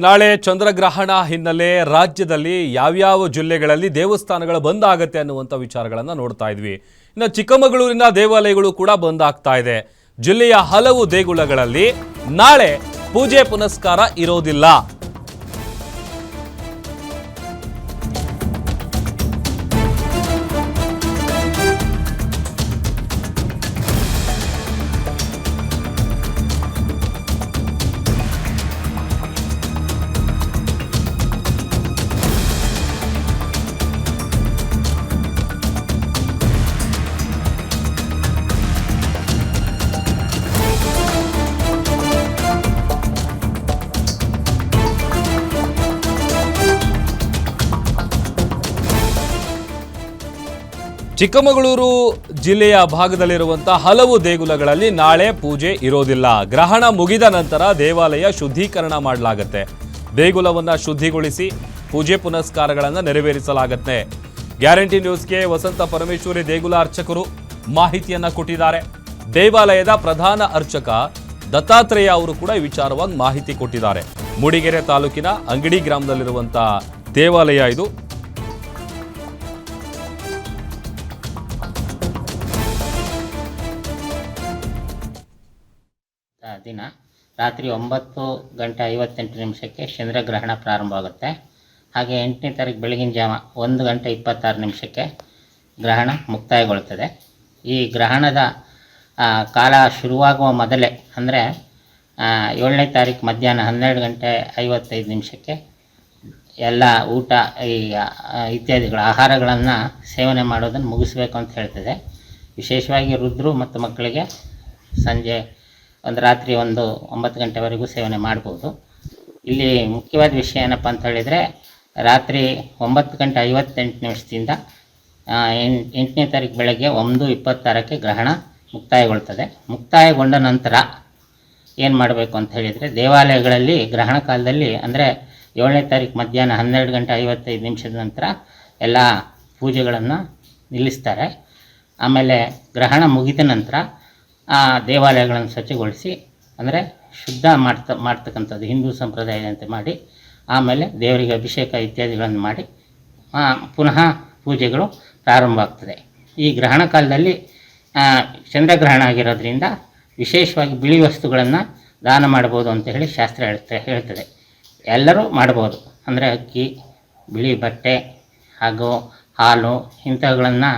ನಾಳೆ ಚಂದ್ರಗ್ರಹಣ ಹಿನ್ನೆಲೆ ರಾಜ್ಯದಲ್ಲಿ ಯಾವ್ಯಾವ ಜಿಲ್ಲೆಗಳಲ್ಲಿ ದೇವಸ್ಥಾನಗಳು ಬಂದ್ ಆಗುತ್ತೆ ಅನ್ನುವಂಥ ವಿಚಾರಗಳನ್ನು ನೋಡ್ತಾ ಇದ್ವಿ. ಇನ್ನು ಚಿಕ್ಕಮಗಳೂರಿನ ದೇವಾಲಯಗಳು ಕೂಡ ಬಂದ್ ಆಗ್ತಾ ಇದೆ. ಜಿಲ್ಲೆಯ ಹಲವು ದೇಗುಲಗಳಲ್ಲಿ ನಾಳೆ ಪೂಜೆ ಪುನಸ್ಕಾರ ಇರೋದಿಲ್ಲ. ಚಿಕ್ಕಮಗಳೂರು ಜಿಲ್ಲೆಯ ಭಾಗದಲ್ಲಿರುವಂತಹ ಹಲವು ದೇಗುಲಗಳಲ್ಲಿ ನಾಳೆ ಪೂಜೆ ಇರೋದಿಲ್ಲ. ಗ್ರಹಣ ಮುಗಿದ ನಂತರ ದೇವಾಲಯ ಶುದ್ಧೀಕರಣ ಮಾಡಲಾಗುತ್ತೆ. ದೇಗುಲವನ್ನು ಶುದ್ಧಿಗೊಳಿಸಿ ಪೂಜೆ ಪುನಸ್ಕಾರಗಳನ್ನು ನೆರವೇರಿಸಲಾಗುತ್ತೆ. ಗ್ಯಾರಂಟಿ ನ್ಯೂಸ್ಗೆ ವಸಂತ ಪರಮೇಶ್ವರಿ ದೇಗುಲ ಅರ್ಚಕರು ಮಾಹಿತಿಯನ್ನ ಕೊಟ್ಟಿದ್ದಾರೆ. ದೇವಾಲಯದ ಪ್ರಧಾನ ಅರ್ಚಕ ದತ್ತಾತ್ರೇಯ ಅವರು ಕೂಡ ಈ ವಿಚಾರವಾಗಿ ಮಾಹಿತಿ ಕೊಟ್ಟಿದ್ದಾರೆ. ಮೂಡಿಗೆರೆ ತಾಲೂಕಿನ ಅಂಗಡಿ ಗ್ರಾಮದಲ್ಲಿರುವಂತಹ ದೇವಾಲಯ ಇದು. ದಿನ ರಾತ್ರಿ 9:58 ಚಂದ್ರಗ್ರಹಣ ಪ್ರಾರಂಭವಾಗುತ್ತೆ. ಹಾಗೆ 8ನೇ ತಾರೀಕು ಬೆಳಗಿನ ಜಾವ 1:26 ಗ್ರಹಣ ಮುಕ್ತಾಯಗೊಳ್ಳುತ್ತದೆ. ಈ ಗ್ರಹಣದ ಕಾಲ ಶುರುವಾಗುವ ಮೊದಲೇ ಅಂದರೆ 7ನೇ ತಾರೀಕು ಮಧ್ಯಾಹ್ನ 12:55 ಎಲ್ಲ ಊಟ ಇತ್ಯಾದಿಗಳ ಆಹಾರಗಳನ್ನು ಸೇವನೆ ಮಾಡೋದನ್ನು ಮುಗಿಸ್ಬೇಕು ಅಂತ ಹೇಳ್ತದೆ. ವಿಶೇಷವಾಗಿ ವೃದ್ಧರು ಮತ್ತು ಮಕ್ಕಳಿಗೆ ಸಂಜೆ ರಾತ್ರಿ 9 ಗಂಟೆವರೆಗೂ ಸೇವನೆ ಮಾಡ್ಬೋದು. ಇಲ್ಲಿ ಮುಖ್ಯವಾದ ವಿಷಯ ಏನಪ್ಪ ಅಂತ ಹೇಳಿದರೆ, ರಾತ್ರಿ 9:58 8ನೇ ತಾರೀಕು ಬೆಳಗ್ಗೆ 1:26 ಗ್ರಹಣ ಮುಕ್ತಾಯಗೊಳ್ತದೆ. ಮುಕ್ತಾಯಗೊಂಡ ನಂತರ ಏನು ಮಾಡಬೇಕು ಅಂತ ಹೇಳಿದರೆ, ದೇವಾಲಯಗಳಲ್ಲಿ ಗ್ರಹಣ ಕಾಲದಲ್ಲಿ ಅಂದರೆ 7ನೇ ತಾರೀಕು ಮಧ್ಯಾಹ್ನ 12:55 ನಂತರ ಎಲ್ಲ ಪೂಜೆಗಳನ್ನು ನಿಲ್ಲಿಸ್ತಾರೆ. ಆಮೇಲೆ ಗ್ರಹಣ ಮುಗಿದ ನಂತರ ಆ ದೇವಾಲಯಗಳನ್ನು ಸ್ವಚ್ಛಗೊಳಿಸಿ ಅಂದರೆ ಶುದ್ಧ ಮಾಡ್ತಕ್ಕಂಥದ್ದು ಹಿಂದೂ ಸಂಪ್ರದಾಯದಂತೆ ಮಾಡಿ, ಆಮೇಲೆ ದೇವರಿಗೆ ಅಭಿಷೇಕ ಇತ್ಯಾದಿಗಳನ್ನು ಮಾಡಿ ಪುನಃ ಪೂಜೆಗಳು ಪ್ರಾರಂಭ ಆಗ್ತದೆ. ಈ ಗ್ರಹಣ ಕಾಲದಲ್ಲಿ ಚಂದ್ರಗ್ರಹಣ ಆಗಿರೋದ್ರಿಂದ ವಿಶೇಷವಾಗಿ ಬಿಳಿ ವಸ್ತುಗಳನ್ನು ದಾನ ಮಾಡ್ಬೋದು ಅಂತ ಹೇಳಿ ಶಾಸ್ತ್ರ ಹೇಳ್ತದೆ. ಎಲ್ಲರೂ ಮಾಡ್ಬೋದು. ಅಂದರೆ ಅಕ್ಕಿ, ಬಿಳಿ ಬಟ್ಟೆ ಹಾಗೂ ಹಾಲು ಇಂಥವುಗಳನ್ನು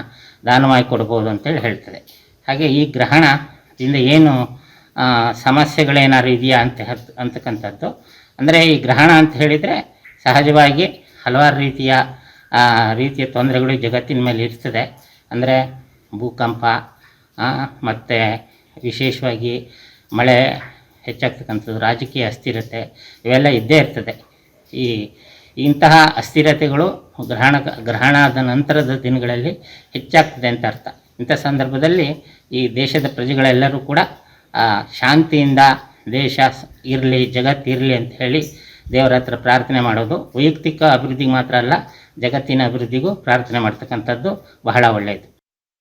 ದಾನವಾಗಿ ಕೊಡ್ಬೋದು ಅಂತೇಳಿ ಹೇಳ್ತದೆ. ಹಾಗೆ ಈ ಗ್ರಹಣದಿಂದ ಏನು ಸಮಸ್ಯೆಗಳೇನಾದ್ರು ಇದೆಯಾ ಅಂತಕ್ಕಂಥದ್ದು, ಅಂದರೆ ಈ ಗ್ರಹಣ ಅಂತ ಹೇಳಿದರೆ ಸಹಜವಾಗಿ ಹಲವಾರು ರೀತಿಯ ತೊಂದರೆಗಳು ಜಗತ್ತಿನ ಮೇಲೆ ಇರ್ತದೆ. ಅಂದರೆ ಭೂಕಂಪ ಮತ್ತು ವಿಶೇಷವಾಗಿ ಮಳೆ ಹೆಚ್ಚಾಗ್ತಕ್ಕಂಥದ್ದು, ರಾಜಕೀಯ ಅಸ್ಥಿರತೆ ಇವೆಲ್ಲ ಇದ್ದೇ ಇರ್ತದೆ. ಇಂತಹ ಅಸ್ಥಿರತೆಗಳು ಗ್ರಹಣದ ನಂತರದ ದಿನಗಳಲ್ಲಿ ಹೆಚ್ಚಾಗ್ತದೆ ಅಂತ ಅರ್ಥ. ಇಂಥ ಸಂದರ್ಭದಲ್ಲಿ ಈ ದೇಶದ ಪ್ರಜೆಗಳೆಲ್ಲರೂ ಕೂಡ ಶಾಂತಿಯಿಂದ ದೇಶ ಇರಲಿ, ಜಗತ್ತಿರಲಿ ಅಂತ ಹೇಳಿ ದೇವರ ಹತ್ರ ಪ್ರಾರ್ಥನೆ ಮಾಡೋದು ವೈಯಕ್ತಿಕ ಅಭಿವೃದ್ಧಿಗೆ ಮಾತ್ರ ಅಲ್ಲ, ಜಗತ್ತಿನ ಅಭಿವೃದ್ಧಿಗೂ ಪ್ರಾರ್ಥನೆ ಮಾಡ್ತಕ್ಕಂಥದ್ದು ಬಹಳ ಒಳ್ಳೆಯದು.